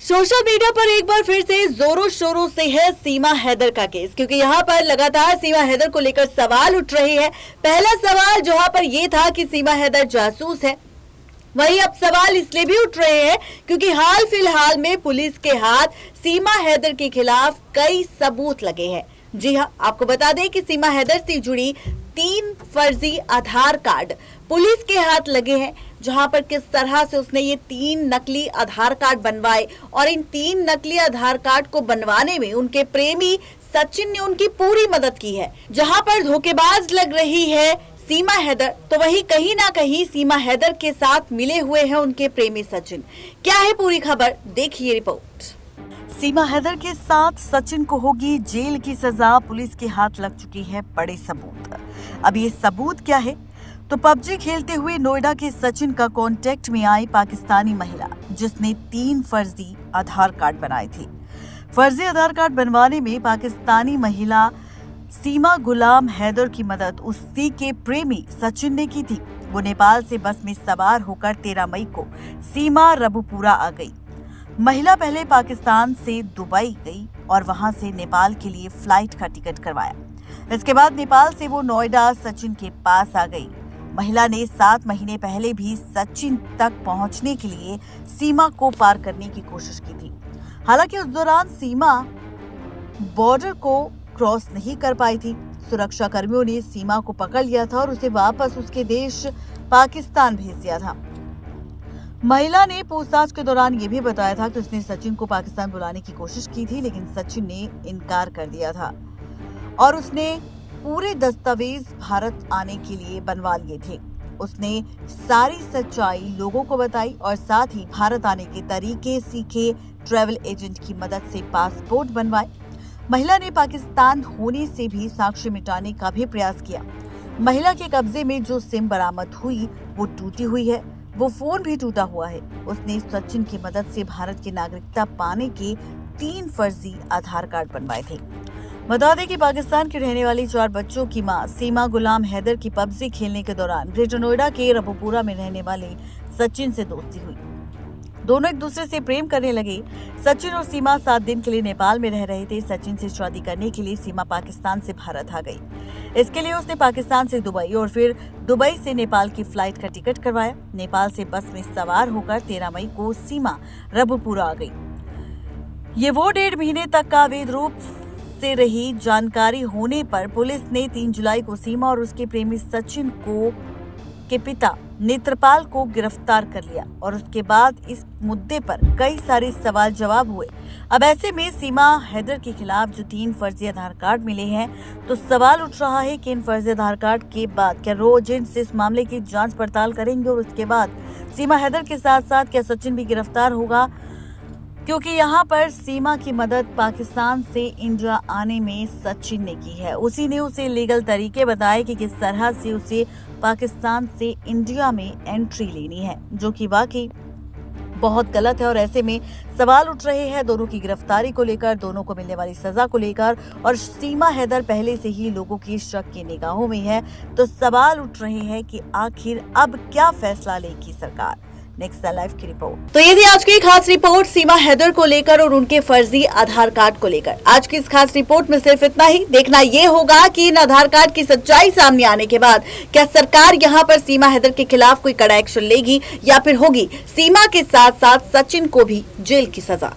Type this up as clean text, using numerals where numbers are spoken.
Social media पर एक बार फिर से जोरों शोरों से है सीमा हैदर का केस, क्योंकि यहाँ पर लगातार सीमा हैदर को लेकर सवाल उठ रहे हैं। पहला सवाल जहाँ पर ये था कि सीमा हैदर जासूस है, वहीं अब सवाल इसलिए भी उठ रहे हैं क्योंकि हाल फिलहाल में पुलिस के हाथ सीमा हैदर के खिलाफ कई सबूत लगे हैं। जी हाँ, आपको बता दें कि सीमा हैदर से जुड़ी 3 फर्जी आधार कार्ड पुलिस के हाथ लगे हैं, जहां पर किस तरह से उसने ये 3 नकली आधार कार्ड बनवाए और इन 3 नकली आधार कार्ड को बनवाने में उनके प्रेमी सचिन ने उनकी पूरी मदद की है। जहां पर धोखेबाज लग रही है सीमा हैदर, तो वही कहीं ना कहीं सीमा हैदर के साथ मिले हुए हैं उनके प्रेमी सचिन। क्या है पूरी खबर, देखिए रिपोर्ट। सीमा हैदर के साथ सचिन को होगी जेल की सजा, पुलिस के हाथ लग चुकी है बड़े सबूत। अब ये सबूत क्या है? तो पबजी खेलते हुए नोएडा के सचिन का कांटेक्ट में आई पाकिस्तानी महिला, जिसने 3 फर्जी आधार कार्ड बनाए थे। फर्जी आधार कार्ड बनवाने में पाकिस्तानी महिला सीमा गुलाम हैदर की मदद उसी के प्रेमी सचिन ने की थी। वो नेपाल से बस में सवार होकर 13 मई को सीमा रबुपुरा आ गई। महिला पहले पाकिस्तान से दुबई गई और वहां से नेपाल के लिए फ्लाइट का टिकट करवाया। इसके बाद नेपाल से वो नोएडा सचिन के पास आ गई। महिला ने 7 महीने पहले भी सचिन तक पहुंचने के लिए सीमा को पार करने की कोशिश की थी। हालांकि उस दौरान सीमा बॉर्डर को क्रॉस नहीं कर पाई थी। सुरक्षा कर्मियों ने सीमा को पकड़ लिया था और उसे वापस उसके देश पाकिस्तान भेज दिया था। महिला ने पूछताछ के दौरान ये भी बताया था कि उसने सचिन को पाकिस्तान बुलाने की कोशिश की थी, लेकिन सचिन ने इनकार कर दिया था और उसने पूरे दस्तावेज भारत आने के लिए बनवा लिए थे। उसने सारी सच्चाई लोगों को बताई और साथ ही भारत आने के तरीके सीखे, ट्रैवल एजेंट की मदद से पासपोर्ट बनवाए। महिला ने पाकिस्तान होने से भी साक्ष्य मिटाने का भी प्रयास किया। महिला के कब्जे में जो सिम बरामद हुई वो टूटी हुई है, वो फोन भी टूटा हुआ है। उसने सचिन की मदद से भारत की नागरिकता पाने के 3 फर्जी आधार कार्ड बनवाए थे। बता दें कि पाकिस्तान के रहने वाली 4 बच्चों की मां सीमा गुलाम हैदर की पबजी खेलने के दौरान ग्रेटर नोएडा के रबुपुरा में रहने वाले सचिन से दोस्ती हुई। दोनों एक दूसरे से प्रेम करने लगे। सचिन और सीमा 7 दिन के लिए नेपाल में रह रहे थे। सचिन से शादी करने के लिए सीमा पाकिस्तान से भारत आ गई। इसके लिए उसने पाकिस्तान से दुबई और फिर दुबई से नेपाल की फ्लाइट का टिकट करवाया। नेपाल से बस में सवार होकर 13 मई को सीमा रबुपुरा आ गई। ये वो 1.5 महीने तक का अवैध रूप से रही। जानकारी होने पर पुलिस ने 3 जुलाई को सीमा और उसके प्रेमी सचिन के पिता नेत्रपाल को गिरफ्तार कर लिया और उसके बाद इस मुद्दे पर कई सारे सवाल जवाब हुए। अब ऐसे में सीमा हैदर के खिलाफ जो 3 फर्जी आधार कार्ड मिले हैं, तो सवाल उठ रहा है कि इन फर्जी आधार कार्ड के बाद क्या रो एजेंट्स इस मामले की जांच पड़ताल करेंगे और उसके बाद सीमा हैदर के साथ साथ क्या सचिन भी गिरफ्तार होगा? क्योंकि यहाँ पर सीमा की मदद पाकिस्तान से इंडिया आने में सचिन ने की है। उसी ने उसे लीगल तरीके बताए कि किस तरह से उसे पाकिस्तान से इंडिया में एंट्री लेनी है, जो कि वाकई बहुत गलत है। और ऐसे में सवाल उठ रहे हैं दोनों की गिरफ्तारी को लेकर, दोनों को मिलने वाली सजा को लेकर। और सीमा हैदर पहले से ही लोगों की शक की निगाहों में है, तो सवाल उठ रहे हैं कि आखिर अब क्या फैसला लेगी सरकार। नेक्स्ट लाइव की रिपोर्ट। तो ये थी आज की खास रिपोर्ट सीमा हैदर को लेकर और उनके फर्जी आधार कार्ड को लेकर। आज की इस खास रिपोर्ट में सिर्फ इतना ही। देखना ये होगा कि इन आधार कार्ड की सच्चाई सामने आने के बाद क्या सरकार यहाँ पर सीमा हैदर के खिलाफ कोई कड़ा एक्शन लेगी या फिर होगी सीमा के साथ साथ सचिन को भी जेल की सजा।